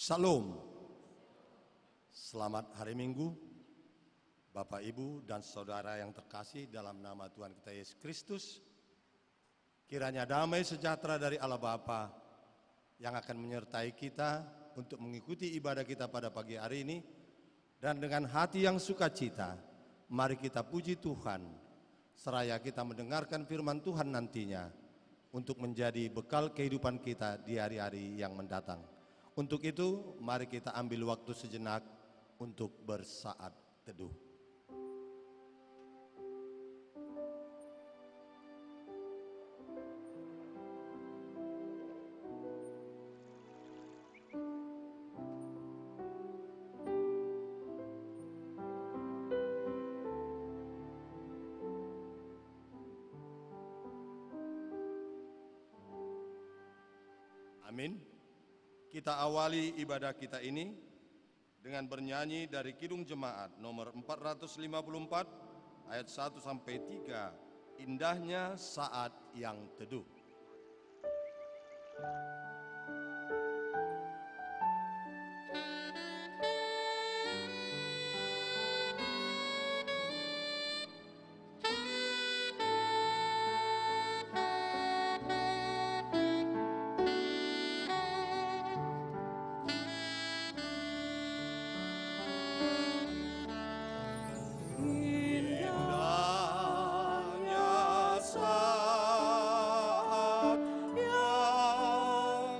Salam. Selamat hari Minggu, Bapak, Ibu, dan Saudara yang terkasih dalam nama Tuhan kita Yesus Kristus. Kiranya damai sejahtera dari Allah Bapa yang akan menyertai kita untuk mengikuti ibadah kita pada pagi hari ini. Dan dengan hati yang sukacita, mari kita puji Tuhan, seraya kita mendengarkan firman Tuhan nantinya untuk menjadi bekal kehidupan kita di hari-hari yang mendatang. Untuk itu, mari kita ambil waktu sejenak untuk bersaat teduh. Amin. Kita awali ibadah kita ini dengan bernyanyi dari Kidung Jemaat nomor 454 ayat 1 sampai 3, Indahnya Saat yang Teduh. Indahnya saat yang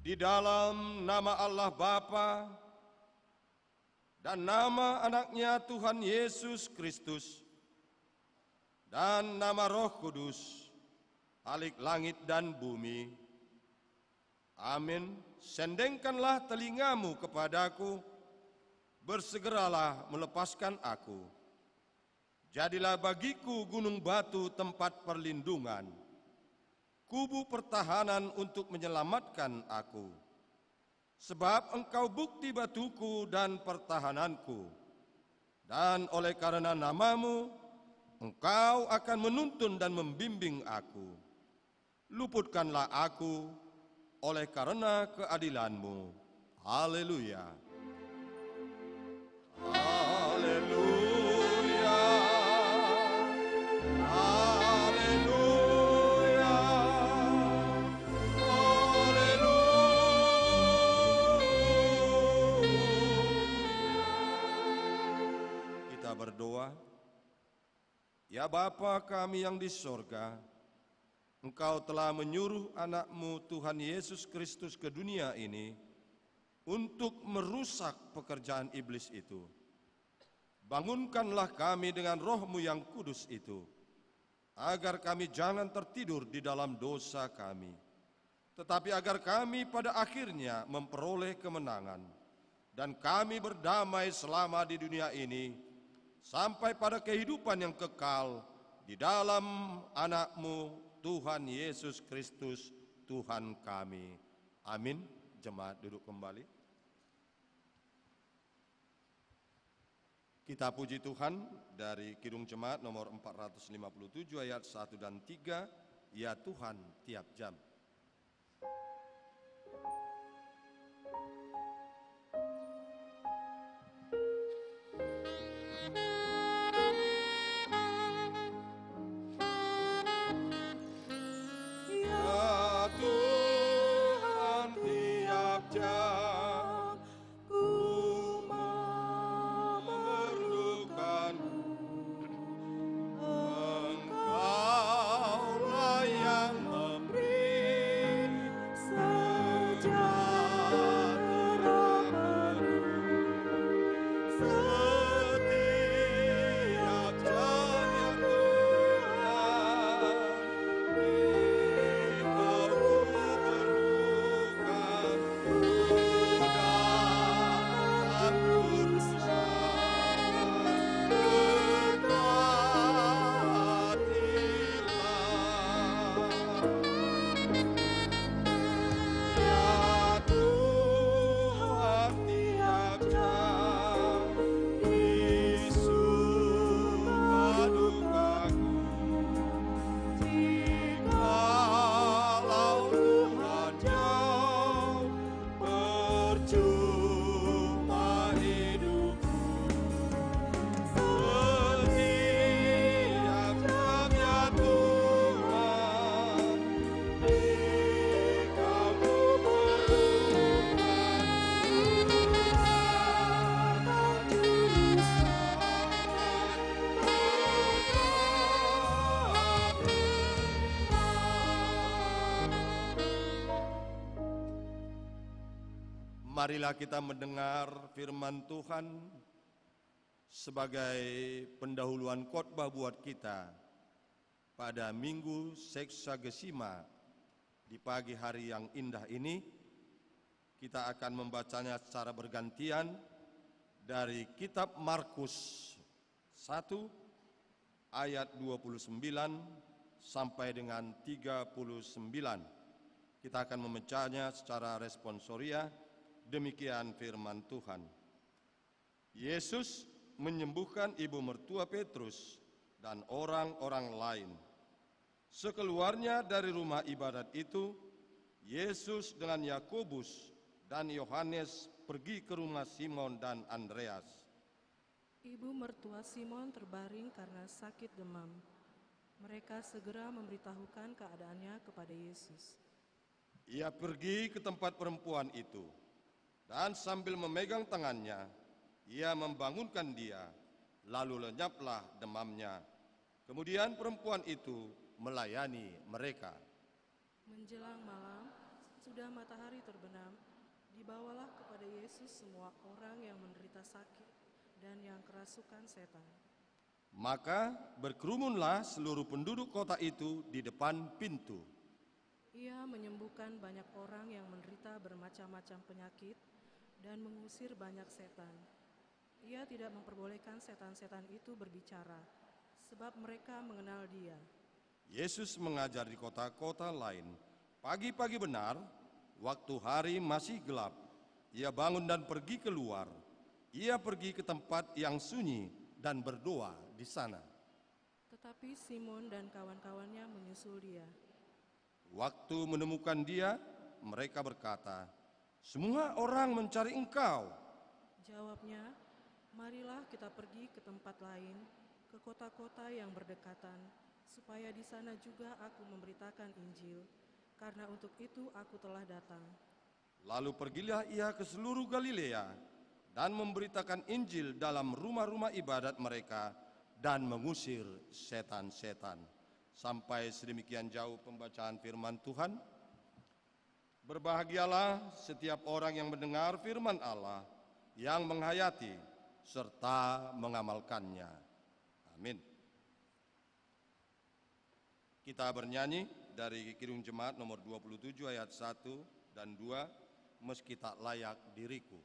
Di dalam nama Allah Bapa dan nama anaknya Tuhan Yesus Kristus dan nama Roh Kudus, Khalik langit dan bumi. Amin. Sendengkanlah telingamu kepadaku, bersegeralah melepaskan aku. Jadilah bagiku gunung batu tempat perlindungan, kubu pertahanan untuk menyelamatkan aku. Sebab engkau bukti batuku dan pertahananku, dan oleh karena namamu, engkau akan menuntun dan membimbing aku. Luputkanlah aku oleh karena keadilanmu. Haleluya. Haleluya. Haleluya. Haleluya. Kita berdoa. Ya Bapa kami yang di sorga, Engkau telah menyuruh anakmu Tuhan Yesus Kristus ke dunia ini untuk merusak pekerjaan iblis itu. Bangunkanlah kami dengan roh-Mu yang kudus itu, agar kami jangan tertidur di dalam dosa kami, tetapi agar kami pada akhirnya memperoleh kemenangan, dan kami berdamai selama di dunia ini, sampai pada kehidupan yang kekal di dalam anak-Mu Tuhan Yesus Kristus, Tuhan kami. Amin. Jemaat duduk kembali. Kita puji Tuhan dari Kidung Jemaat nomor 457 ayat 1 dan 3. Ya Tuhan tiap jam. Marilah kita mendengar firman Tuhan sebagai pendahuluan khotbah buat kita pada Minggu Seksagesima di pagi hari yang indah ini. Kita akan membacanya secara bergantian dari kitab Markus 1 ayat 29 sampai dengan 39. Kita akan memecahnya secara responsoria. Demikian firman Tuhan. Yesus menyembuhkan ibu mertua Petrus dan orang-orang lain. Sekeluarnya dari rumah ibadat itu, Yesus dengan Yakobus dan Yohanes pergi ke rumah Simon dan Andreas. Ibu mertua Simon terbaring karena sakit demam. Mereka segera memberitahukan keadaannya kepada Yesus. Ia pergi ke tempat perempuan itu, dan sambil memegang tangannya, ia membangunkan dia, lalu lenyaplah demamnya. Kemudian perempuan itu melayani mereka. Menjelang malam, sesudah matahari terbenam, dibawalah kepada Yesus semua orang yang menderita sakit dan yang kerasukan setan. Maka berkerumunlah seluruh penduduk kota itu di depan pintu. Ia menyembuhkan banyak orang yang menderita bermacam-macam penyakit dan mengusir banyak setan. Ia tidak memperbolehkan setan-setan itu berbicara, sebab mereka mengenal Dia. Yesus mengajar di kota-kota lain. Pagi-pagi benar, waktu hari masih gelap, ia bangun dan pergi keluar. Ia pergi ke tempat yang sunyi dan berdoa di sana. Tetapi Simon dan kawan-kawannya menyusul Dia. Waktu menemukan Dia, mereka berkata, "Semua orang mencari Engkau." Jawabnya, "Marilah kita pergi ke tempat lain, ke kota-kota yang berdekatan, supaya di sana juga aku memberitakan Injil, karena untuk itu aku telah datang." Lalu pergilah ia ke seluruh Galilea dan memberitakan Injil dalam rumah-rumah ibadat mereka dan mengusir setan-setan. Sampai sedemikian jauh pembacaan firman Tuhan. Berbahagialah setiap orang yang mendengar firman Allah, yang menghayati serta mengamalkannya. Amin. Kita bernyanyi dari Kidung Jemaat nomor 27 ayat 1 dan 2, meski tak layak diriku.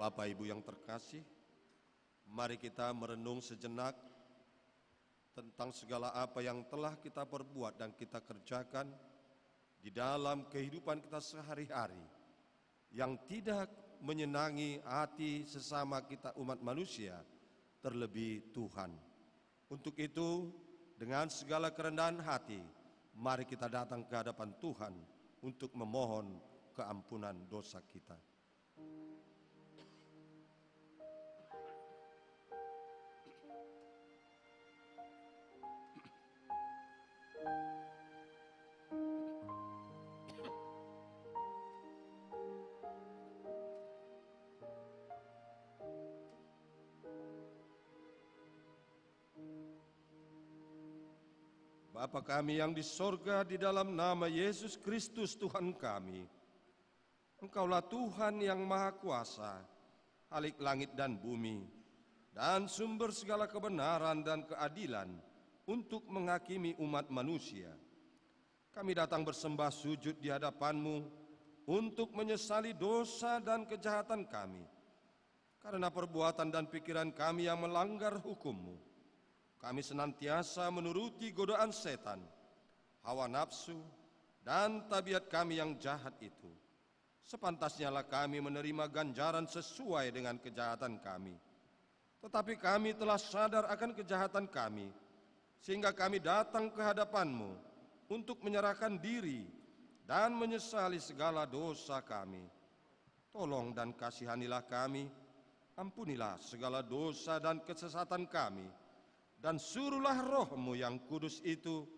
Bapak Ibu yang terkasih, mari kita merenung sejenak tentang segala apa yang telah kita perbuat dan kita kerjakan di dalam kehidupan kita sehari-hari yang tidak menyenangi hati sesama kita umat manusia, terlebih Tuhan. Untuk itu, dengan segala kerendahan hati, mari kita datang ke hadapan Tuhan untuk memohon keampunan dosa kita. Bapa kami yang di sorga, di dalam nama Yesus Kristus Tuhan kami, Engkaulah Tuhan yang Maha Kuasa, Khalik langit dan bumi, dan sumber segala kebenaran dan keadilan untuk menghakimi umat manusia. Kami datang bersembah sujud di hadapan-Mu untuk menyesali dosa dan kejahatan kami, karena perbuatan dan pikiran kami yang melanggar hukum-Mu. Kami senantiasa menuruti godaan setan, hawa nafsu, dan tabiat kami yang jahat itu. Sepantasnyalah kami menerima ganjaran sesuai dengan kejahatan kami. Tetapi kami telah sadar akan kejahatan kami, sehingga kami datang ke hadapan-Mu untuk menyerahkan diri dan menyesali segala dosa kami. Tolong dan kasihanilah kami, ampunilah segala dosa dan kesesatan kami, dan suruhlah Roh-Mu yang kudus itu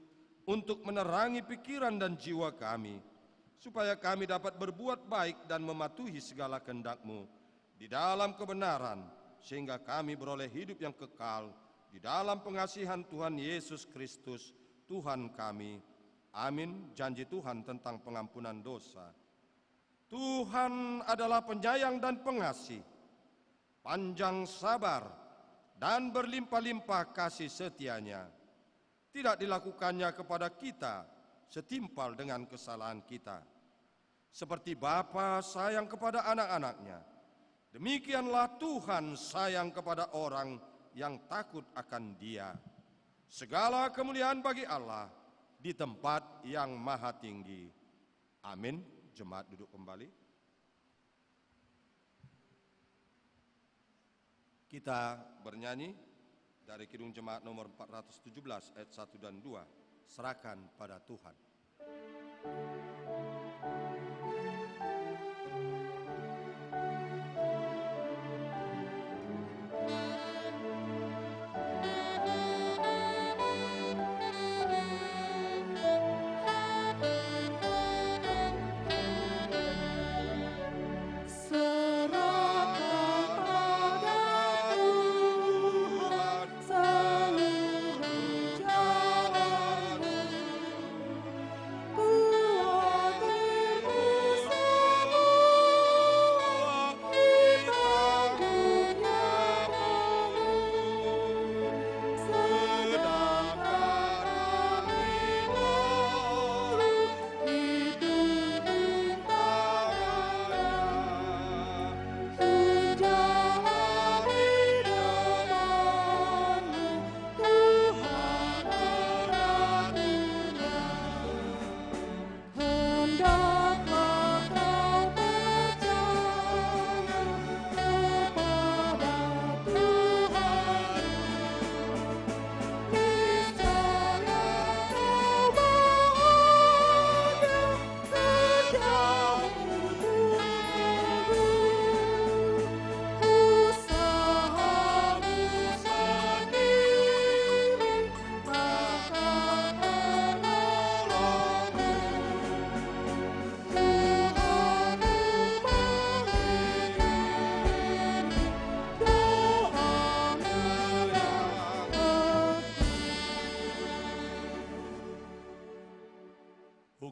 untuk menerangi pikiran dan jiwa kami, supaya kami dapat berbuat baik dan mematuhi segala kehendak-Mu di dalam kebenaran, sehingga kami beroleh hidup yang kekal di dalam pengasihan Tuhan Yesus Kristus, Tuhan kami. Amin. Janji Tuhan tentang pengampunan dosa. Tuhan adalah penyayang dan pengasih, panjang sabar, dan berlimpah-limpah kasih setianya. Tidak dilakukannya kepada kita setimpal dengan kesalahan kita. Seperti Bapa sayang kepada anak-anaknya, demikianlah Tuhan sayang kepada orang yang takut akan Dia. Segala kemuliaan bagi Allah di tempat yang maha tinggi. Amin. Jemaat duduk kembali. Kita bernyanyi dari Kidung Jemaat nomor 417 ayat 1 dan 2. Serahkan pada Tuhan.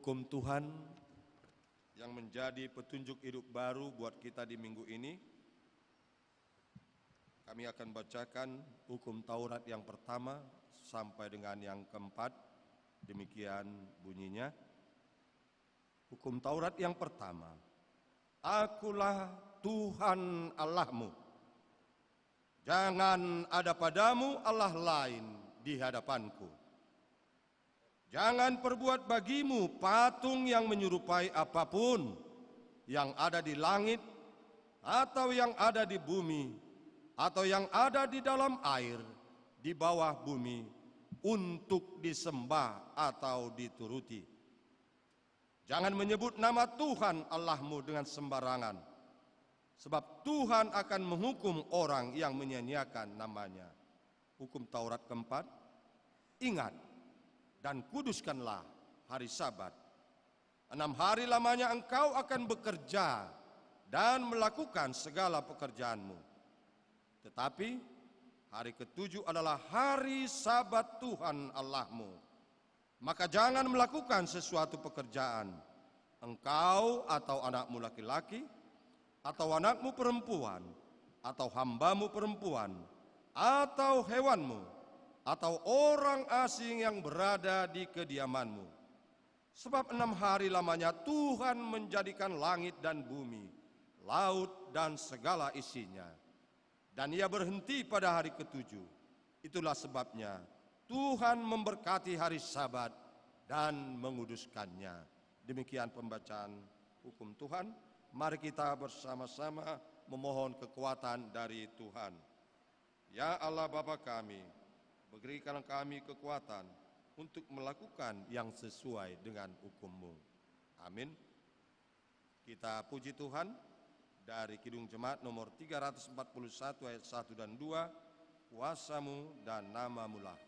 Hukum Tuhan yang menjadi petunjuk hidup baru buat kita di minggu ini. Kami akan bacakan hukum Taurat yang pertama sampai dengan yang keempat. Demikian bunyinya. Hukum Taurat yang pertama. Akulah Tuhan Allahmu. Jangan ada padamu Allah lain di hadapanku. Jangan perbuat bagimu patung yang menyerupai apapun yang ada di langit atau yang ada di bumi atau yang ada di dalam air di bawah bumi untuk disembah atau dituruti. Jangan menyebut nama Tuhan Allahmu dengan sembarangan, sebab Tuhan akan menghukum orang yang menyia-nyiakan namanya. Hukum Taurat keempat, ingat dan kuduskanlah hari Sabat. 6 hari lamanya engkau akan bekerja dan melakukan segala pekerjaanmu. Tetapi hari ke-7 adalah hari Sabat Tuhan Allahmu. Maka jangan melakukan sesuatu pekerjaan, engkau atau anakmu laki-laki, atau anakmu perempuan, atau hambamu perempuan, atau hewanmu, atau orang asing yang berada di kediamanmu. Sebab 6 hari lamanya Tuhan menjadikan langit dan bumi, laut dan segala isinya. Dan Ia berhenti pada hari ke-7. Itulah sebabnya Tuhan memberkati hari Sabat dan menguduskannya. Demikian pembacaan hukum Tuhan. Mari kita bersama-sama memohon kekuatan dari Tuhan. Ya Allah Bapa kami, berikan kami kekuatan untuk melakukan yang sesuai dengan hukum-Mu. Amin. Kita puji Tuhan dari Kidung Jemaat nomor 341 ayat 1 dan 2, kuasa-Mu dan nama-Mu lah.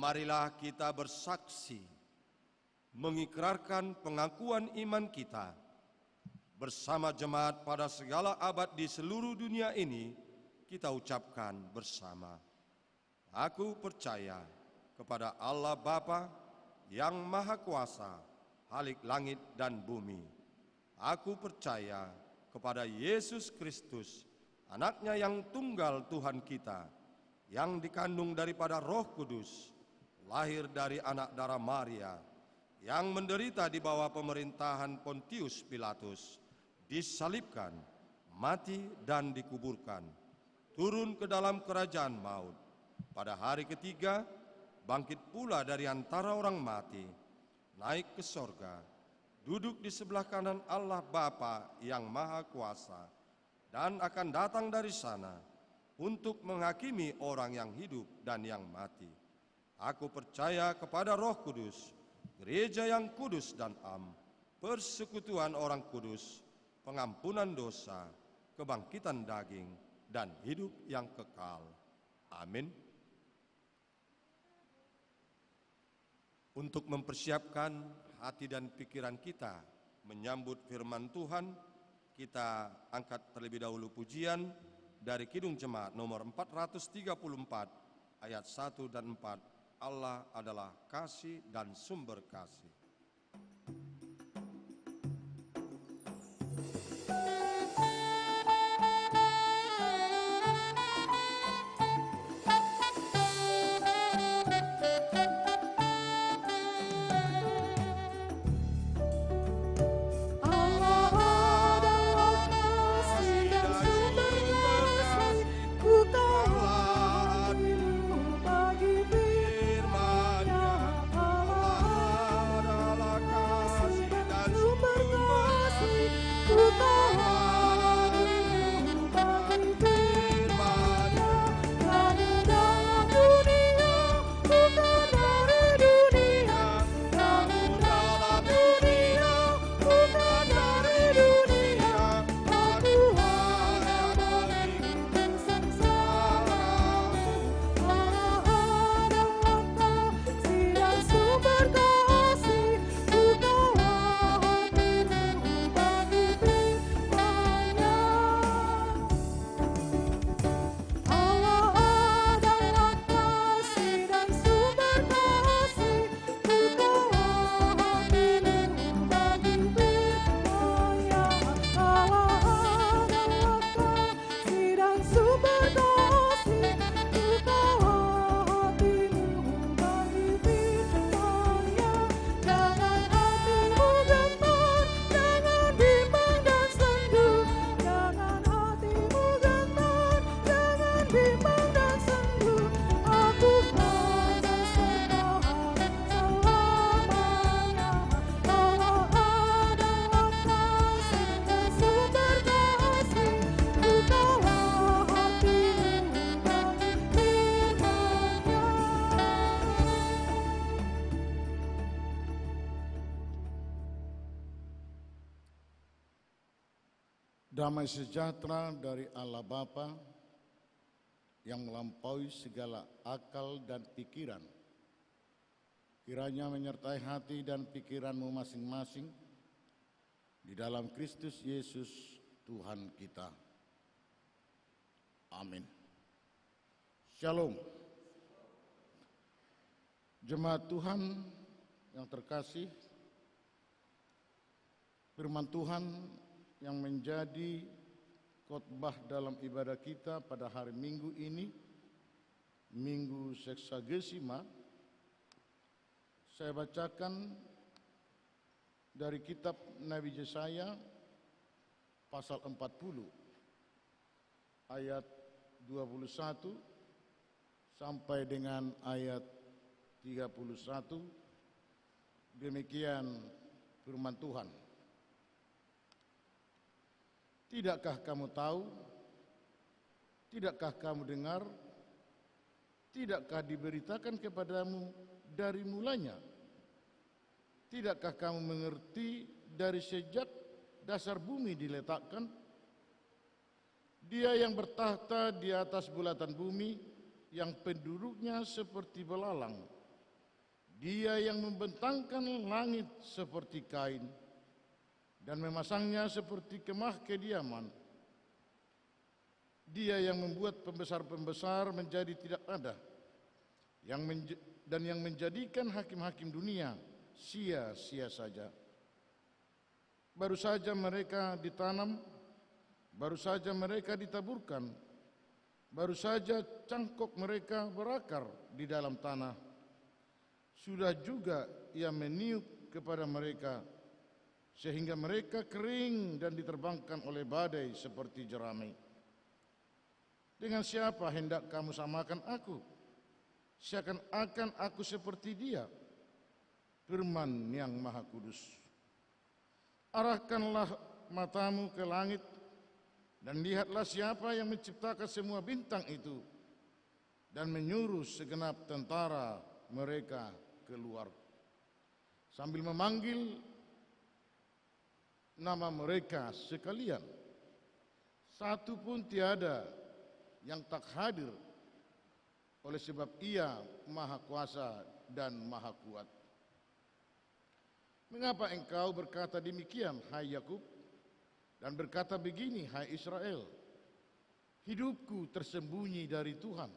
Marilah kita bersaksi, mengikrarkan pengakuan iman kita bersama jemaat pada segala abad di seluruh dunia ini. Kita ucapkan bersama, aku percaya kepada Allah Bapa yang Maha Kuasa, Khalik langit dan bumi. Aku percaya kepada Yesus Kristus, anaknya yang tunggal Tuhan kita, yang dikandung daripada Roh Kudus, lahir dari anak darah Maria, yang menderita di bawah pemerintahan Pontius Pilatus, disalibkan, mati dan dikuburkan, turun ke dalam kerajaan maut. Pada hari ketiga, bangkit pula dari antara orang mati, naik ke sorga, duduk di sebelah kanan Allah Bapa yang Maha Kuasa, dan akan datang dari sana untuk menghakimi orang yang hidup dan yang mati. Aku percaya kepada Roh Kudus, gereja yang kudus dan am, persekutuan orang kudus, pengampunan dosa, kebangkitan daging, dan hidup yang kekal. Amin. Untuk mempersiapkan hati dan pikiran kita menyambut firman Tuhan, kita angkat terlebih dahulu pujian dari Kidung Jemaat nomor 434 ayat 1 dan 4. Allah adalah kasih dan sumber kasih. Ku tahu bagi firman-Nya Allah Damai sejahtera dari Allah Bapa yang melampaui segala akal dan pikiran, kiranya menyertai hati dan pikiranmu masing-masing di dalam Kristus Yesus Tuhan kita. Amin. Shalom. Jemaat Tuhan yang terkasih, firman Tuhan yang menjadi khotbah dalam ibadah kita pada hari Minggu ini, Minggu Seksagesima, saya bacakan dari kitab Nabi Yesaya pasal 40 ayat 21 sampai dengan ayat 31. Demikian firman Tuhan. Tidakkah kamu tahu? Tidakkah kamu dengar? Tidakkah diberitakan kepadamu dari mulanya? Tidakkah kamu mengerti dari sejak dasar bumi diletakkan? Dia yang bertahta di atas bulatan bumi, yang penduduknya seperti belalang. Dia yang membentangkan langit seperti kain dan memasangnya seperti kemah kediaman. Dia yang membuat pembesar-pembesar menjadi tidak ada, dan yang menjadikan hakim-hakim dunia sia-sia saja. Baru saja mereka ditanam, baru saja mereka ditaburkan, baru saja cangkok mereka berakar di dalam tanah. Sudah juga ia meniup kepada mereka, sehingga mereka kering dan diterbangkan oleh badai seperti jerami. Dengan siapa hendak kamu samakan aku? Seakan-akan aku seperti dia, firman yang Maha Kudus. Arahkanlah matamu ke langit, dan lihatlah siapa yang menciptakan semua bintang itu, dan menyuruh segenap tentara mereka keluar, sambil memanggil nama mereka sekalian. Satu pun tiada yang tak hadir, oleh sebab ia Maha Kuasa dan Maha Kuat. Mengapa engkau berkata demikian, hai Yakub, dan berkata begini, hai Israel? Hidupku tersembunyi dari Tuhan,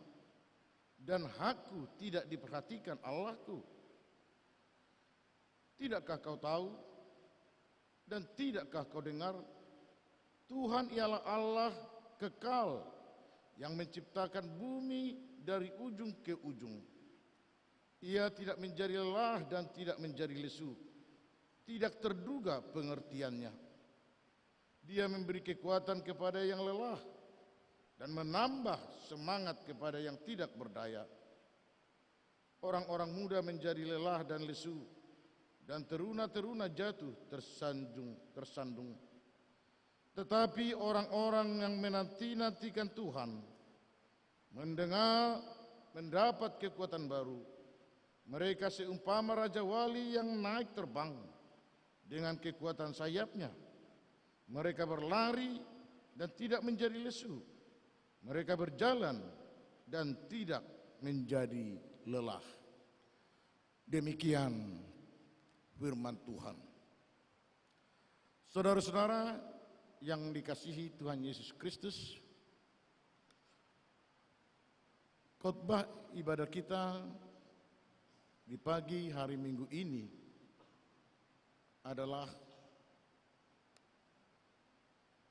dan hakku tidak diperhatikan Allahku. Tidakkah kau tahu? Dan tidakkah kau dengar? Tuhan ialah Allah kekal yang menciptakan bumi dari ujung ke ujung. Ia tidak menjadi lelah dan tidak menjadi lesu, tidak terduga pengertiannya. Dia memberi kekuatan kepada yang lelah dan menambah semangat kepada yang tidak berdaya. Orang-orang muda menjadi lelah dan lesu, dan teruna-teruna jatuh tersandung. Tetapi orang-orang yang menanti-nantikan Tuhan mendapat kekuatan baru. Mereka seumpama Raja Wali yang naik terbang dengan kekuatan sayapnya. Mereka berlari dan tidak menjadi lesu. Mereka berjalan dan tidak menjadi lelah. Demikian firman Tuhan. Saudara-saudara yang dikasihi Tuhan Yesus Kristus, khotbah ibadah kita di pagi hari Minggu ini adalah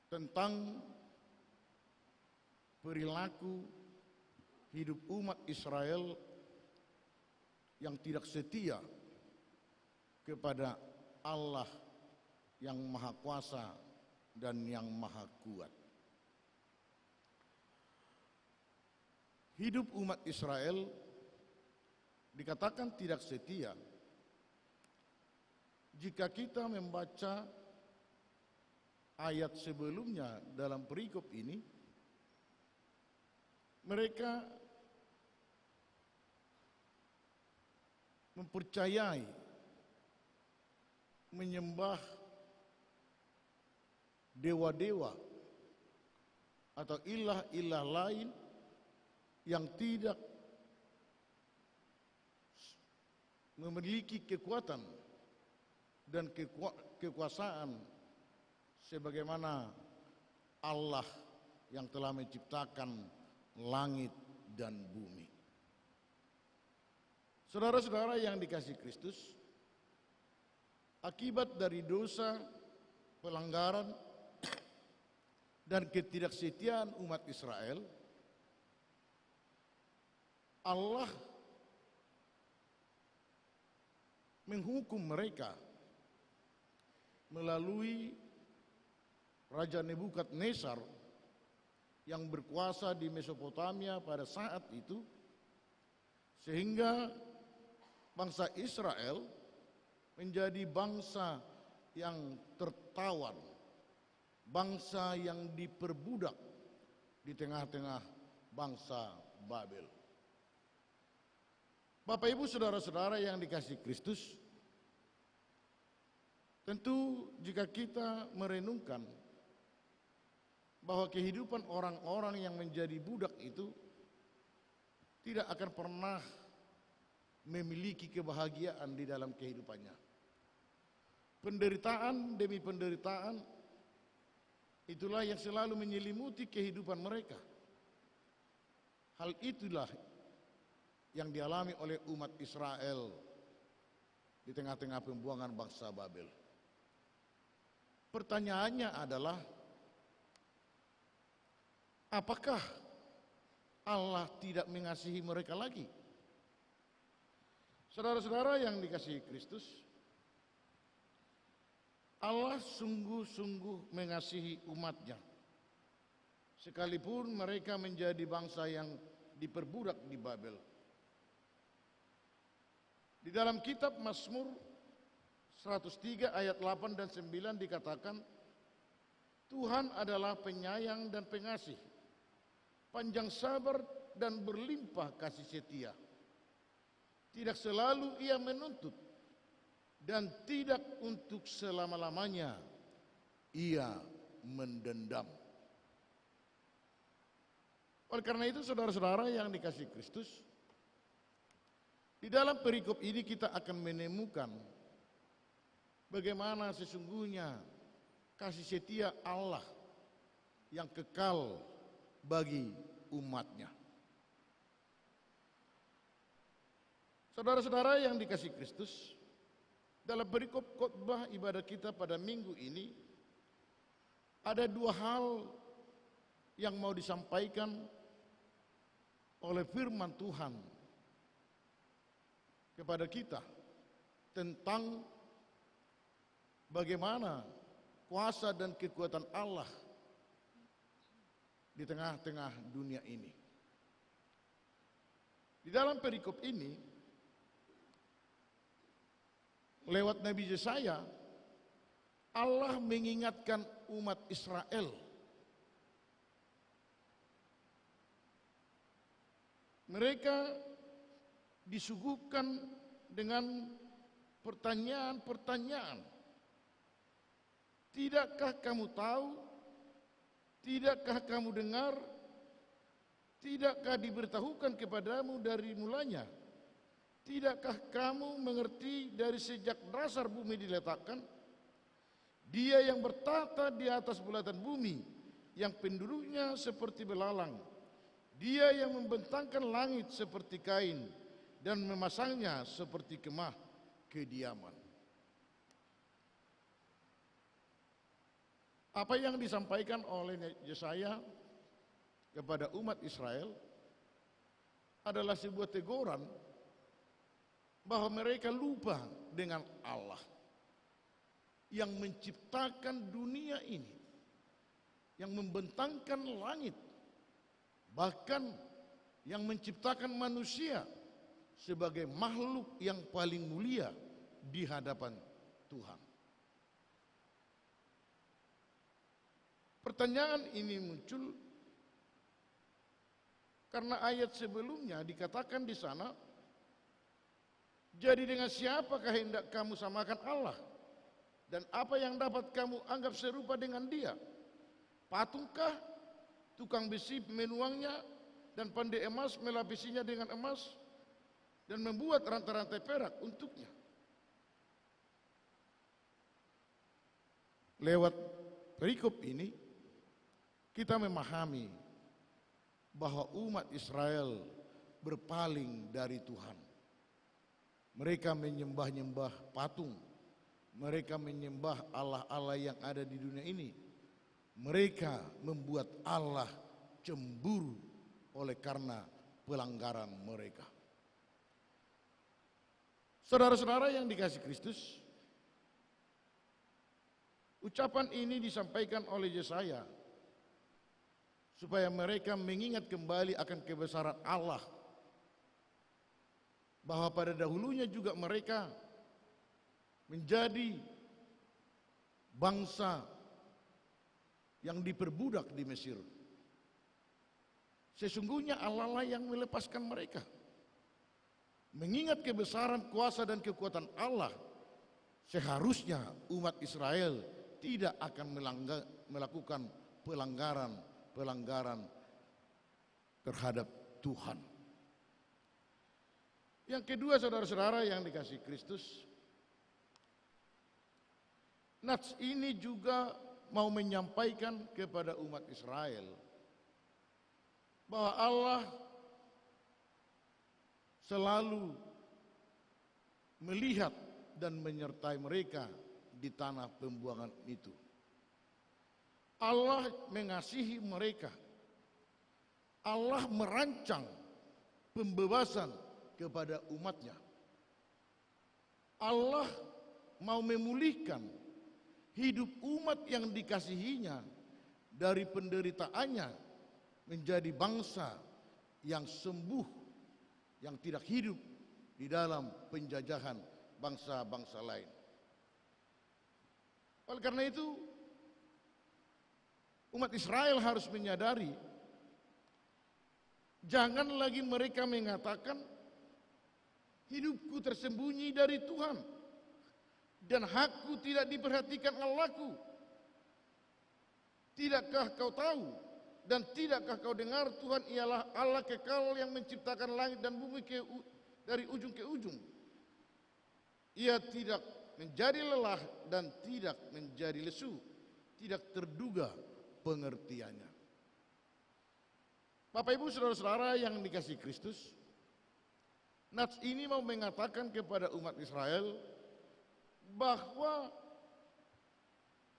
tentang perilaku hidup umat Israel yang tidak setia kepada Allah yang Maha Kuasa dan yang Maha Kuat. Hidup umat Israel dikatakan tidak setia jika kita membaca ayat sebelumnya dalam perikop ini. Mereka mempercayai, menyembah dewa-dewa atau ilah-ilah lain yang tidak memiliki kekuatan dan kekuasaan sebagaimana Allah yang telah menciptakan langit dan bumi. Saudara-saudara yang dikasihi Kristus, akibat dari dosa, pelanggaran, dan ketidaksetiaan umat Israel, Allah menghukum mereka melalui Raja Nebukadnezar yang berkuasa di Mesopotamia pada saat itu, sehingga bangsa Israel menjadi bangsa yang tertawan, bangsa yang diperbudak di tengah-tengah bangsa Babel. Bapak Ibu saudara-saudara yang dikasihi Kristus, tentu jika kita merenungkan bahwa kehidupan orang-orang yang menjadi budak itu tidak akan pernah memiliki kebahagiaan di dalam kehidupannya. Penderitaan demi penderitaan itulah yang selalu menyelimuti kehidupan mereka. Hal itulah yang dialami oleh umat Israel di tengah-tengah pembuangan bangsa Babel. Pertanyaannya adalah, apakah Allah tidak mengasihi mereka lagi? Saudara-saudara yang dikasihi Kristus, Allah sungguh-sungguh mengasihi umatnya, sekalipun mereka menjadi bangsa yang diperbudak di Babel. Di dalam kitab Mazmur 103 ayat 8 dan 9 dikatakan, Tuhan adalah penyayang dan pengasih, panjang sabar dan berlimpah kasih setia. Tidak selalu ia menuntut dan tidak untuk selama-lamanya ia mendendam. Oleh karena itu saudara-saudara yang dikasihi Kristus, di dalam perikop ini kita akan menemukan bagaimana sesungguhnya kasih setia Allah yang kekal bagi umatnya. Saudara-saudara yang dikasihi Kristus, dalam perikop khotbah ibadah kita pada minggu ini, ada dua hal yang mau disampaikan oleh firman Tuhan kepada kita tentang bagaimana kuasa dan kekuatan Allah di tengah-tengah dunia ini. Di dalam perikop ini, lewat Nabi Yesaya, Allah mengingatkan umat Israel mereka disuguhkan dengan pertanyaan-pertanyaan. Tidakkah kamu tahu? Tidakkah kamu dengar? Tidakkah diberitahukan kepadamu dari mulanya? Tidakkah kamu mengerti dari sejak dasar bumi diletakkan? Dia yang bertata di atas bulatan bumi, yang penduduknya seperti belalang. Dia yang membentangkan langit seperti kain dan memasangnya seperti kemah kediaman. Apa yang disampaikan oleh Yesaya kepada umat Israel adalah sebuah teguran bahwa mereka lupa dengan Allah yang menciptakan dunia ini, yang membentangkan langit, bahkan yang menciptakan manusia sebagai makhluk yang paling mulia di hadapan Tuhan. Pertanyaan ini muncul karena ayat sebelumnya dikatakan di sana, jadi dengan siapakah hendak kamu samakan Allah? Dan apa yang dapat kamu anggap serupa dengan Dia? Patungkah, tukang besi menuangnya, dan pandai emas melapisinya dengan emas, dan membuat rantai-rantai perak untuknya? Lewat perikop ini, kita memahami bahwa umat Israel berpaling dari Tuhan. Mereka menyembah-nyembah patung. Mereka menyembah Allah-Allah yang ada di dunia ini. Mereka membuat Allah cemburu oleh karena pelanggaran mereka. Saudara-saudara yang dikasihi Kristus, ucapan ini disampaikan oleh Yesaya supaya mereka mengingat kembali akan kebesaran Allah, bahwa pada dahulunya juga mereka menjadi bangsa yang diperbudak di Mesir. Sesungguhnya Allah lah yang melepaskan mereka. Mengingat kebesaran, kuasa dan kekuatan Allah, seharusnya umat Israel tidak akan melakukan pelanggaran terhadap Tuhan. Yang kedua, saudara-saudara yang dikasihi Kristus, nats ini juga mau menyampaikan kepada umat Israel bahwa Allah selalu melihat dan menyertai mereka di tanah pembuangan itu. Allah mengasihi mereka. Allah merancang pembebasan kepada umatnya. Allah mau memulihkan hidup umat yang dikasihinya dari penderitaannya menjadi bangsa yang sembuh, yang tidak hidup di dalam penjajahan bangsa-bangsa lain. Oleh karena itu, umat Israel harus menyadari, jangan lagi mereka mengatakan, hidupku tersembunyi dari Tuhan dan hakku tidak diperhatikan Allahku. Tidakkah kau tahu dan tidakkah kau dengar, Tuhan ialah Allah kekal yang menciptakan langit dan bumi dari ujung ke ujung. Ia tidak menjadi lelah dan tidak menjadi lesu, tidak terduga pengertiannya. Bapak Ibu saudara-saudara yang dikasihi Kristus, nats ini mau mengatakan kepada umat Israel bahwa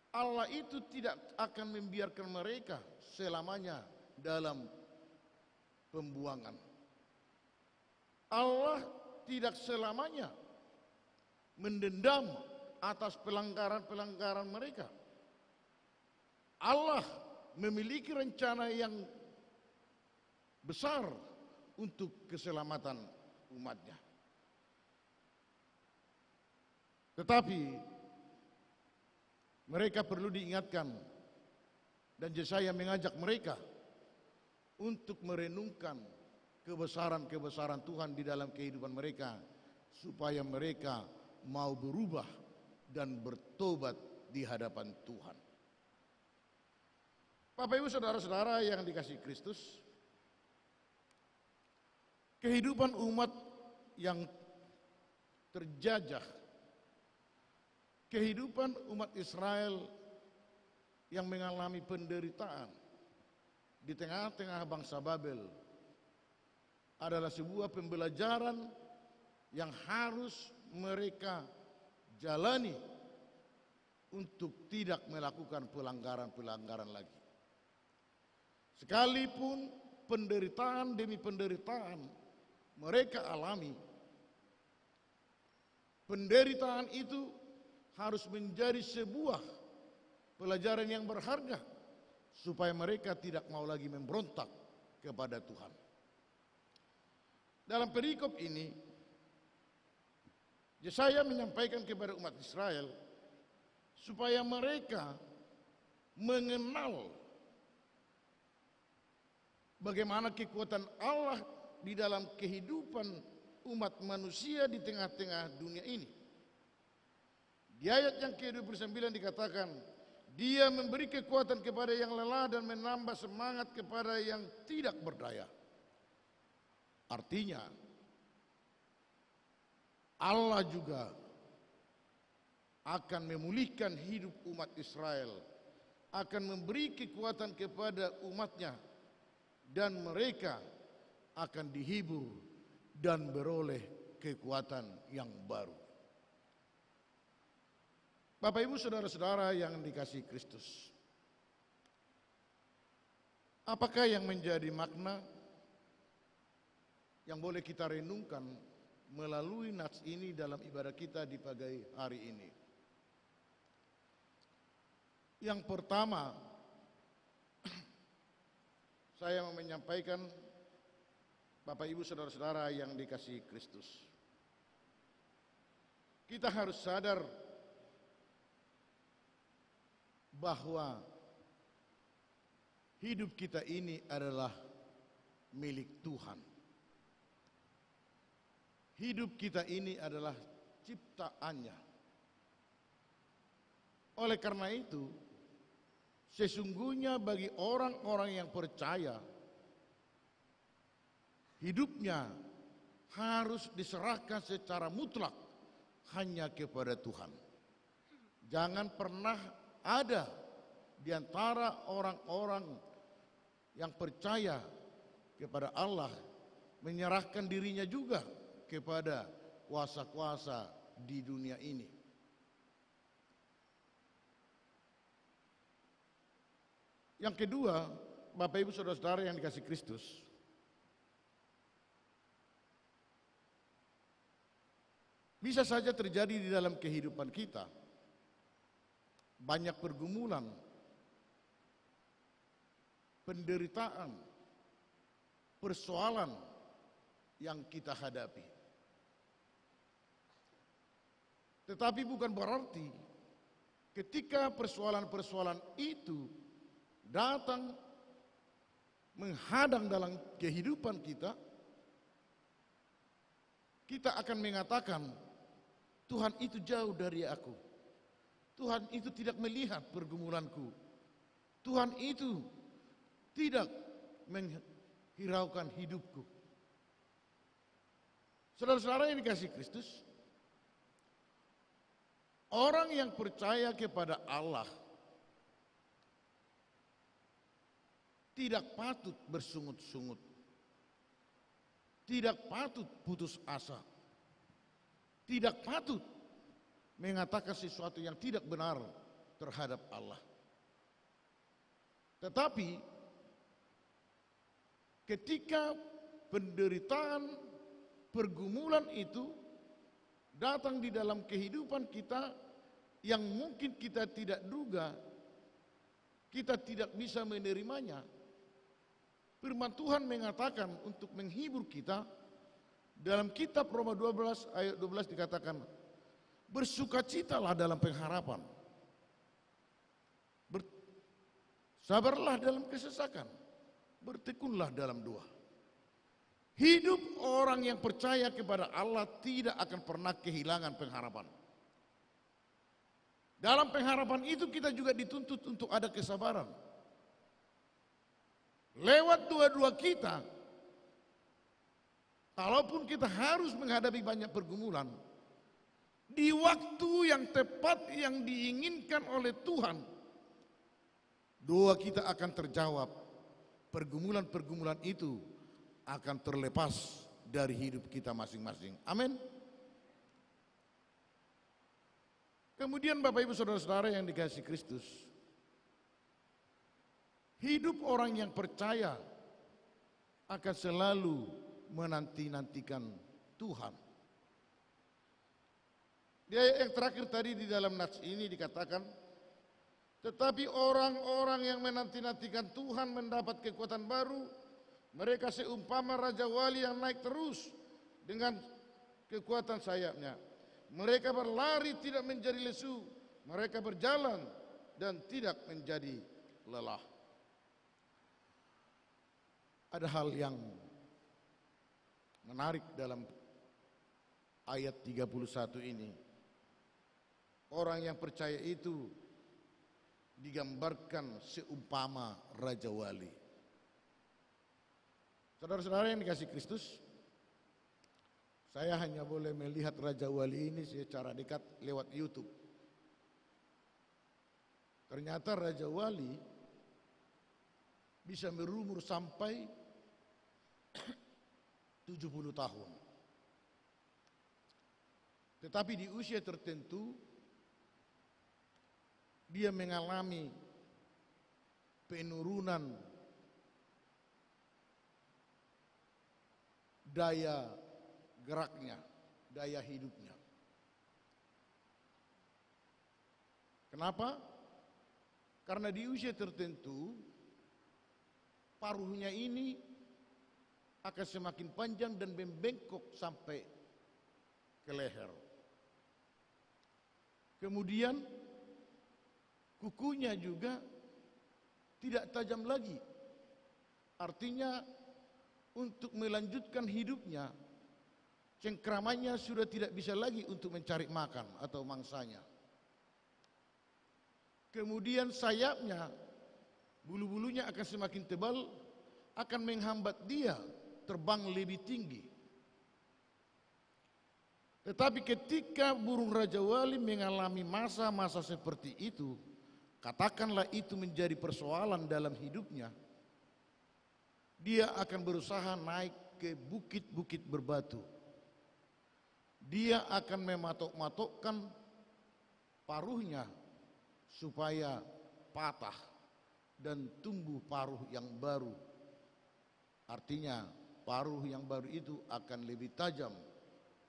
Allah itu tidak akan membiarkan mereka selamanya dalam pembuangan. Allah tidak selamanya mendendam atas pelanggaran-pelanggaran mereka. Allah memiliki rencana yang besar untuk keselamatan umatnya. Tetapi mereka perlu diingatkan, dan Yesaya mengajak mereka untuk merenungkan kebesaran-kebesaran Tuhan di dalam kehidupan mereka, supaya mereka mau berubah dan bertobat di hadapan Tuhan. Bapak Ibu saudara-saudara yang dikasihi Kristus, kehidupan umat yang terjajah, kehidupan umat Israel yang mengalami penderitaan di tengah-tengah bangsa Babel adalah sebuah pembelajaran yang harus mereka jalani untuk tidak melakukan pelanggaran-pelanggaran lagi. Sekalipun penderitaan demi penderitaan mereka alami, penderitaan itu harus menjadi sebuah pelajaran yang berharga supaya mereka tidak mau lagi memberontak kepada Tuhan. Dalam perikop ini, Yesaya menyampaikan kepada umat Israel supaya mereka mengenal bagaimana kekuatan Allah di dalam kehidupan umat manusia di tengah-tengah dunia ini. Di ayat yang ke-29 dikatakan, Dia memberi kekuatan kepada yang lelah dan menambah semangat kepada yang tidak berdaya. Artinya, Allah juga akan memulihkan hidup umat Israel, akan memberi kekuatan kepada umatnya, dan mereka akan dihibur dan beroleh kekuatan yang baru. Bapak Ibu saudara-saudara yang dikasihi Kristus, apakah yang menjadi makna yang boleh kita renungkan melalui nats ini dalam ibadah kita di pagi hari ini? Yang pertama, saya mau menyampaikan, Bapak Ibu saudara-saudara yang dikasihi Kristus, kita harus sadar bahwa hidup kita ini adalah milik Tuhan. Hidup kita ini adalah ciptaannya. Oleh karena itu, sesungguhnya bagi orang-orang yang percaya, hidupnya harus diserahkan secara mutlak hanya kepada Tuhan. Jangan pernah ada di antara orang-orang yang percaya kepada Allah menyerahkan dirinya juga kepada kuasa-kuasa di dunia ini. Yang kedua, Bapak Ibu saudara-saudara yang dikasihi Kristus, bisa saja terjadi di dalam kehidupan kita banyak pergumulan, penderitaan, persoalan yang kita hadapi. Tetapi bukan berarti ketika persoalan-persoalan itu datang menghadang dalam kehidupan kita, kita akan mengatakan, Tuhan itu jauh dari aku. Tuhan itu tidak melihat pergumulanku. Tuhan itu tidak menghiraukan hidupku. Saudara-saudara yang dikasihi Kristus, orang yang percaya kepada Allah tidak patut bersungut-sungut, tidak patut putus asa, tidak patut mengatakan sesuatu yang tidak benar terhadap Allah. Tetapi ketika penderitaan, pergumulan itu datang di dalam kehidupan kita yang mungkin kita tidak duga, kita tidak bisa menerimanya, firman Tuhan mengatakan untuk menghibur kita. Dalam kitab Roma 12 ayat 12 dikatakan, bersukacitalah dalam pengharapan, sabarlah dalam kesesakan, bertekunlah dalam doa. Hidup orang yang percaya kepada Allah tidak akan pernah kehilangan pengharapan. Dalam pengharapan itu kita juga dituntut untuk ada kesabaran. Lewat dua-dua kita, kalaupun kita harus menghadapi banyak pergumulan, di waktu yang tepat yang diinginkan oleh Tuhan, doa kita akan terjawab. Pergumulan-pergumulan itu akan terlepas dari hidup kita masing-masing. Amin. Kemudian Bapak Ibu saudara-saudara yang dikasihi Kristus, Hidup orang yang percaya akan selalu menanti-nantikan Tuhan. Di ayat yang terakhir tadi di dalam nats ini dikatakan, tetapi orang-orang yang menanti-nantikan Tuhan mendapat kekuatan baru, mereka seumpama Raja Wali yang naik terus dengan kekuatan sayapnya. Mereka berlari tidak menjadi lesu, mereka berjalan dan tidak menjadi lelah. Ada hal yang menarik dalam ayat 31 ini. Orang yang percaya itu digambarkan seumpama Raja Wali. Saudara-saudara yang dikasihi Kristus, saya hanya boleh melihat Raja Wali ini secara dekat lewat YouTube. Ternyata Raja Wali bisa berumur sampai 70 tahun. Tetapi di usia tertentu dia mengalami penurunan daya geraknya, daya hidupnya. Kenapa? Karena di usia tertentu paruhnya ini akan semakin panjang dan membengkok sampai ke leher. Kemudian kukunya juga tidak tajam lagi. Artinya untuk melanjutkan hidupnya, cengkramannya sudah tidak bisa lagi untuk mencari makan atau mangsanya. Kemudian sayapnya, bulu-bulunya akan semakin tebal, akan menghambat dia terbang lebih tinggi. Tetapi ketika burung Raja Wali mengalami masa-masa seperti itu, katakanlah itu menjadi persoalan dalam hidupnya, dia akan berusaha naik ke bukit-bukit berbatu. Dia akan mematok-matokkan paruhnya supaya patah dan tumbuh paruh yang baru. Artinya paruh yang baru itu akan lebih tajam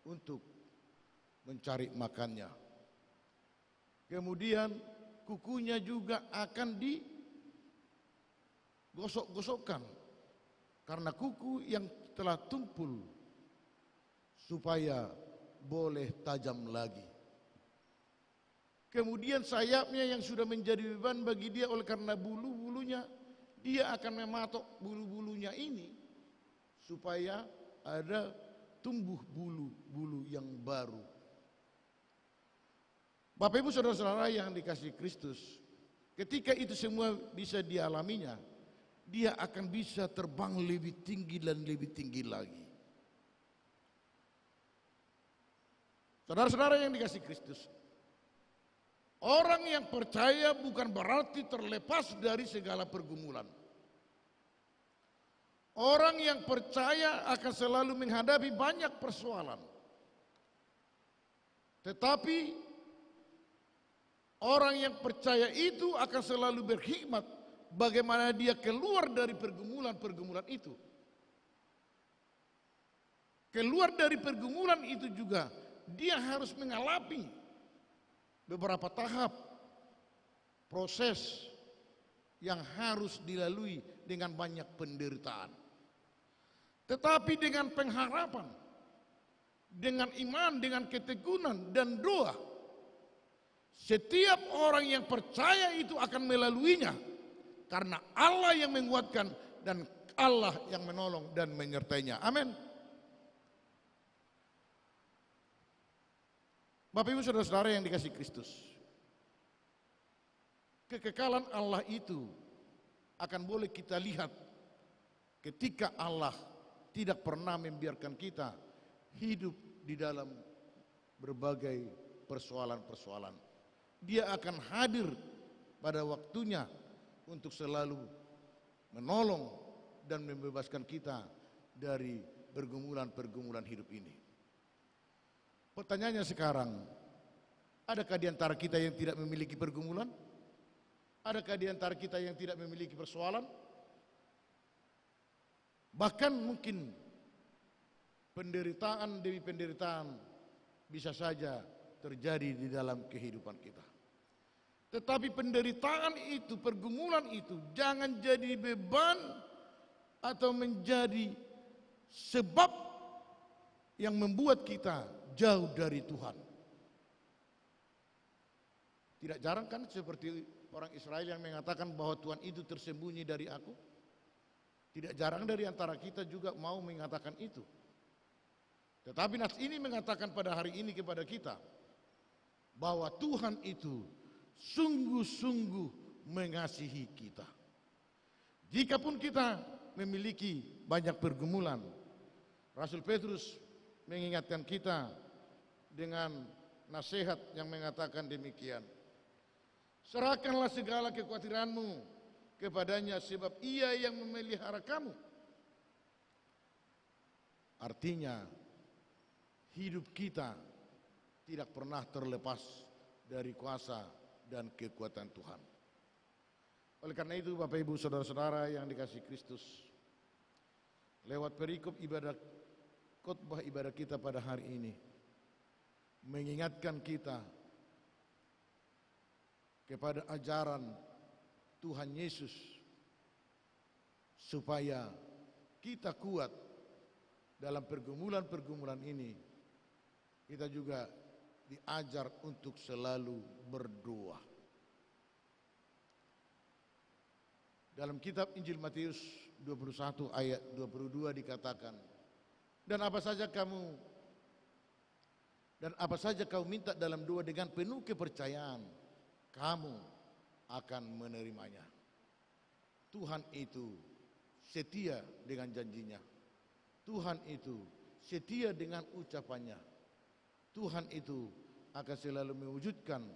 untuk mencari makannya. Kemudian kukunya juga akan digosok-gosokkan karena kuku yang telah tumpul supaya boleh tajam lagi. Kemudian sayapnya yang sudah menjadi beban bagi dia oleh karena bulu-bulunya, dia akan mematok bulu-bulunya ini supaya ada tumbuh bulu-bulu yang baru. Bapak Ibu Saudara-saudara yang dikasihi Kristus, ketika itu semua bisa dialaminya, dia akan bisa terbang lebih tinggi dan lebih tinggi lagi. Saudara-saudara yang dikasihi Kristus, orang yang percaya bukan berarti terlepas dari segala pergumulan. Orang yang percaya akan selalu menghadapi banyak persoalan. Tetapi orang yang percaya itu akan selalu berhikmat bagaimana dia keluar dari pergumulan-pergumulan itu. Keluar dari pergumulan itu juga dia harus mengalami beberapa tahap proses yang harus dilalui dengan banyak penderitaan. Tetapi dengan pengharapan, dengan iman, dengan ketekunan dan doa, setiap orang yang percaya itu akan melaluinya karena Allah yang menguatkan dan Allah yang menolong dan menyertainya. Amin. Bapak Ibu Saudara-saudara yang dikasihi Kristus, kekekalan Allah itu akan boleh kita lihat ketika Allah tidak pernah membiarkan kita hidup di dalam berbagai persoalan-persoalan. Dia akan hadir pada waktunya untuk selalu menolong dan membebaskan kita dari pergumulan-pergumulan hidup ini. Pertanyaannya sekarang, adakah di antara kita yang tidak memiliki pergumulan? Adakah di antara kita yang tidak memiliki persoalan? Bahkan mungkin penderitaan demi penderitaan bisa saja terjadi di dalam kehidupan kita. Tetapi penderitaan itu, pergumulan itu jangan jadi beban atau menjadi sebab yang membuat kita jauh dari Tuhan. Tidak jarang kan seperti orang Israel yang mengatakan bahwa Tuhan itu tersembunyi dari aku. Tidak jarang dari antara kita juga mau mengatakan itu. Tetapi nas ini mengatakan pada hari ini kepada kita bahwa Tuhan itu sungguh-sungguh mengasihi kita. Jikapun kita memiliki banyak pergumulan, Rasul Petrus mengingatkan kita dengan nasihat yang mengatakan demikian. Serahkanlah segala kekhawatiranmu kepadanya sebab ia yang memelihara kamu. Artinya hidup kita tidak pernah terlepas dari kuasa dan kekuatan Tuhan. Oleh karena itu Bapak Ibu Saudara-saudara yang dikasihi Kristus, lewat perikop ibadah khotbah ibadah kita pada hari ini mengingatkan kita kepada ajaran Tuhan Yesus supaya kita kuat dalam pergumulan-pergumulan ini. Kita juga diajar untuk selalu berdoa. Dalam kitab Injil Matius 21 ayat 22 dikatakan, dan apa saja kau minta dalam doa dengan penuh kepercayaan, kamu akan menerimanya. Tuhan itu setia dengan janjinya. Tuhan itu setia dengan ucapannya. Tuhan itu akan selalu mewujudkan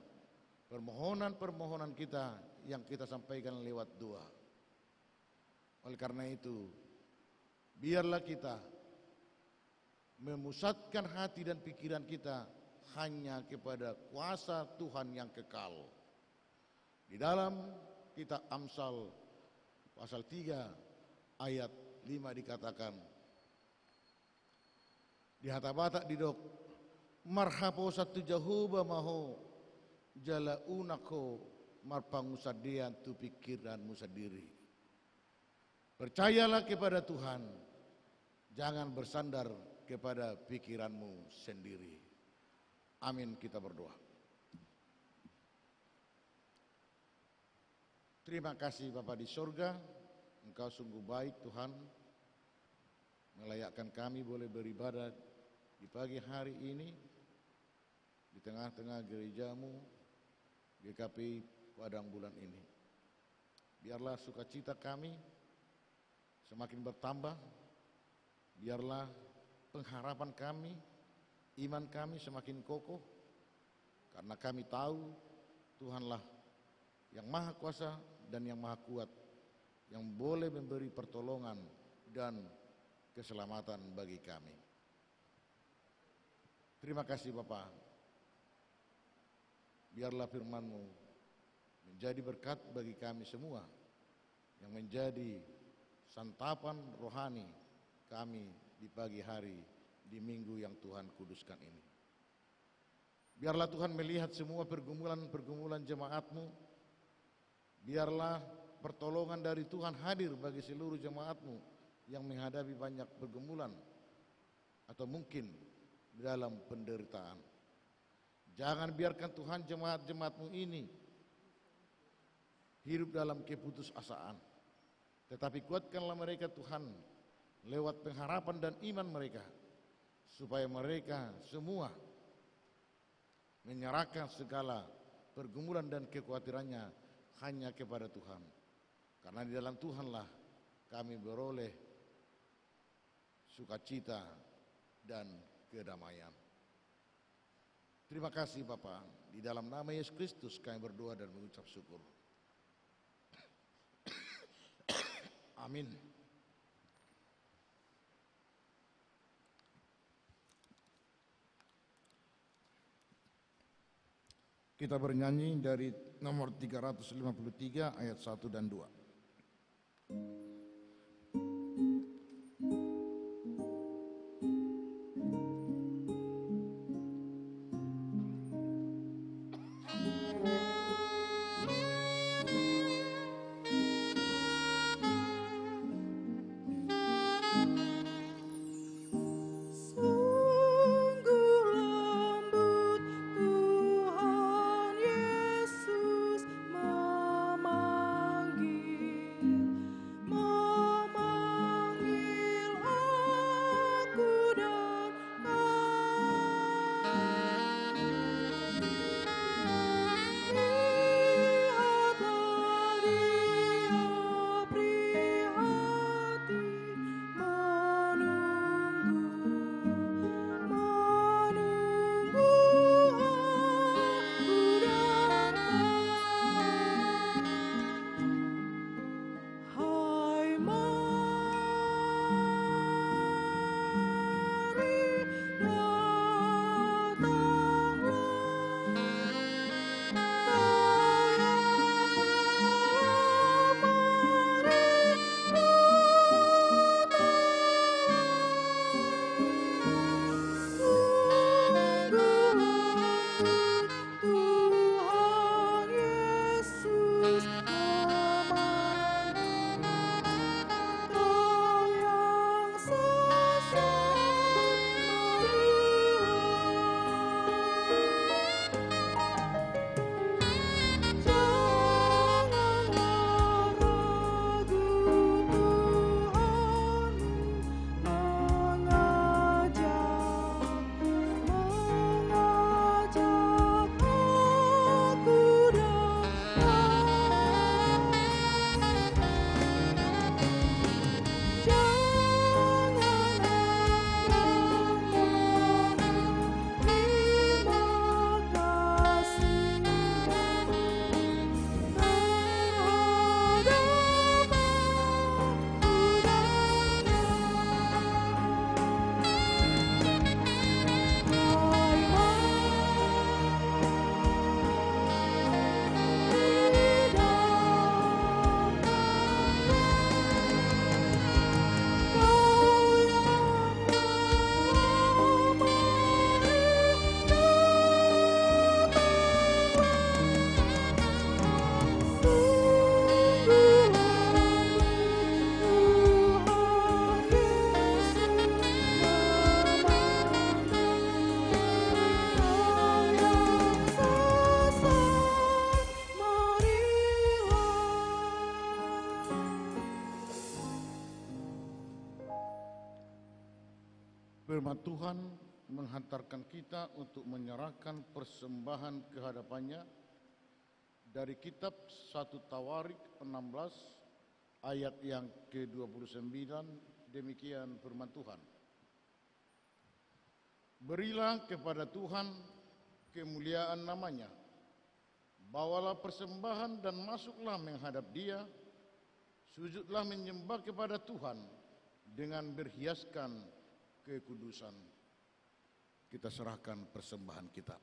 permohonan-permohonan kita yang kita sampaikan lewat doa. Oleh karena itu, biarlah kita memusatkan hati dan pikiran kita hanya kepada kuasa Tuhan yang kekal. Di dalam kitab Amsal pasal 3 ayat 5 dikatakan, di hata-bata didok marhapo satu jahuba maho jala unako marpangusadean tu pikiranmu sendiri. Percayalah kepada Tuhan, jangan bersandar kepada pikiranmu sendiri. Amin, kita berdoa. Terima kasih Bapa di sorga, Engkau sungguh baik Tuhan, melayakkan kami boleh beribadah di pagi hari ini di tengah-tengah gerejamu GKP Padang Bulan ini. Biarlah sukacita kami semakin bertambah, biarlah pengharapan kami, iman kami semakin kokoh, karena kami tahu Tuhanlah yang maha kuasa dan yang maha kuat, yang boleh memberi pertolongan dan keselamatan bagi kami. Terima kasih Bapa. Biarlah firman-Mu menjadi berkat bagi kami semua, yang menjadi santapan rohani kami di pagi hari di minggu yang Tuhan kuduskan ini. Biarlah Tuhan melihat semua pergumulan-pergumulan jemaat-Mu. Biarlah pertolongan dari Tuhan hadir bagi seluruh jemaat-Mu yang menghadapi banyak pergumulan atau mungkin dalam penderitaan. Jangan biarkan Tuhan jemaat-jemaat-Mu ini hidup dalam keputusasaan, tetapi kuatkanlah mereka Tuhan lewat pengharapan dan iman mereka, supaya mereka semua menyerahkan segala pergumulan dan kekhawatirannya hanya kepada Tuhan. Karena di dalam Tuhanlah kami beroleh sukacita dan kedamaian. Terima kasih Bapa, di dalam nama Yesus Kristus kami berdoa dan mengucap syukur. Amin. Kita bernyanyi dari nomor 353 ayat 1 dan 2. Firman Tuhan menghantarkan kita untuk menyerahkan persembahan kehadapannya dari kitab 1 Tawarik 16 ayat yang ke-29, demikian firman Tuhan. Berilah kepada Tuhan kemuliaan namanya, bawalah persembahan dan masuklah menghadap Dia, sujudlah menyembah kepada Tuhan dengan berhiaskan kekudusan. Kita serahkan persembahan kita.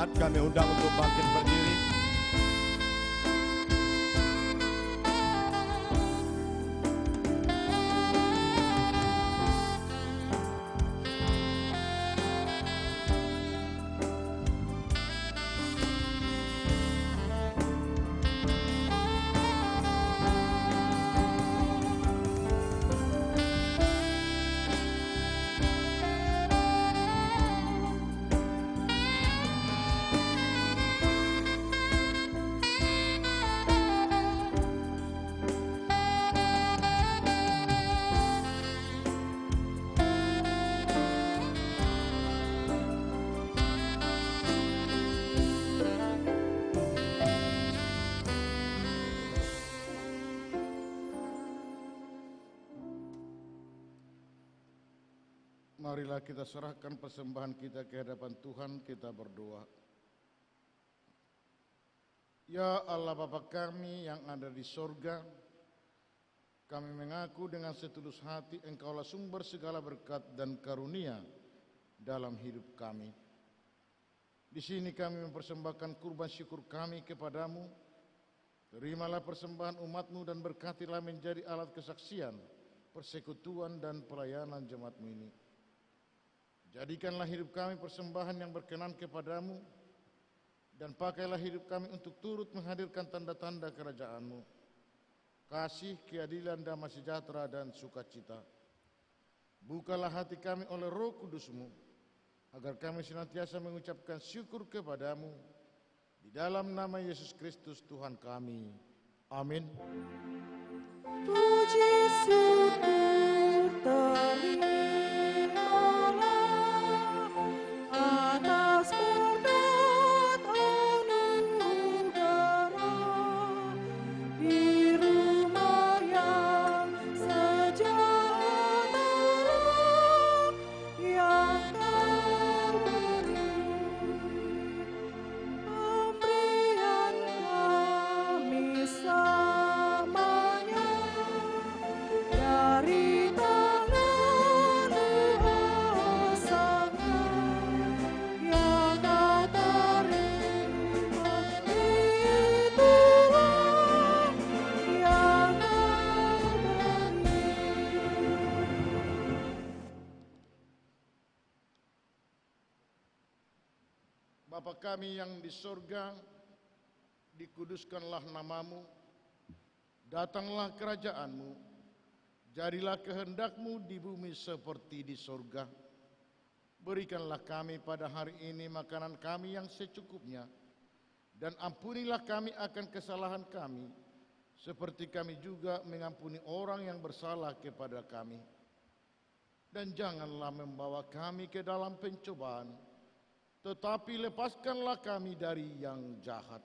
jemaat kami undang untuk bangkit berdiri. Marilah kita serahkan persembahan kita ke hadapan Tuhan, kita berdoa. Ya Allah Bapa kami yang ada di sorga, kami mengaku dengan setulus hati Engkaulah sumber segala berkat dan karunia dalam hidup kami. Di sini kami mempersembahkan kurban syukur kami kepadamu. Terimalah persembahan umat-Mu dan berkatilah menjadi alat kesaksian, persekutuan dan pelayanan jemaat-Mu ini. Jadikanlah hidup kami persembahan yang berkenan kepadamu, dan pakailah hidup kami untuk turut menghadirkan tanda-tanda kerajaan-Mu, kasih, keadilan, damai sejahtera, dan sukacita. Bukalah hati kami oleh Roh Kudus-Mu, agar kami senantiasa mengucapkan syukur kepadamu, di dalam nama Yesus Kristus Tuhan kami. Amin. Puji syukur terimalah atas berkat anugerah di rumah yang sejahtera yang Kau beri. Pemberian kami selamanya dari tangan kuasanya yang Kau terima, itulah yang Kau beri. Bapa kami yang di sorga, dikuduskanlah namamu, datanglah kerajaan-Mu, jadilah kehendak-Mu di bumi seperti di sorga. Berikanlah kami pada hari ini makanan kami yang secukupnya, dan ampunilah kami akan kesalahan kami, seperti kami juga mengampuni orang yang bersalah kepada kami. Dan janganlah membawa kami ke dalam pencobaan, tetapi lepaskanlah kami dari yang jahat.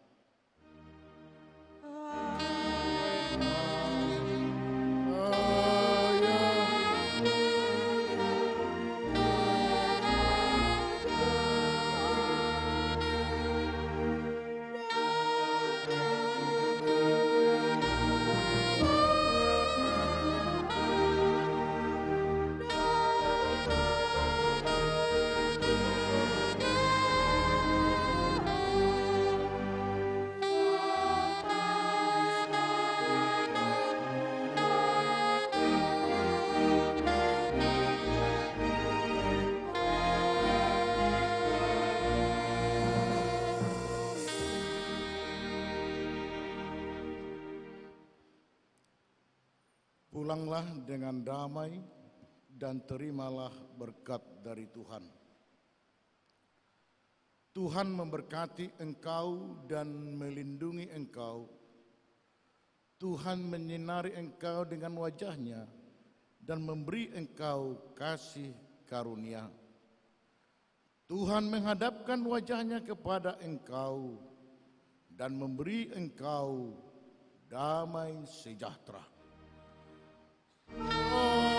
Pulanglah dengan damai dan terimalah berkat dari Tuhan. Tuhan memberkati engkau dan melindungi engkau. Tuhan menyinari engkau dengan wajah-Nya dan memberi engkau kasih karunia. Tuhan menghadapkan wajah-Nya kepada engkau dan memberi engkau damai sejahtera. Amin.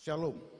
Shalom.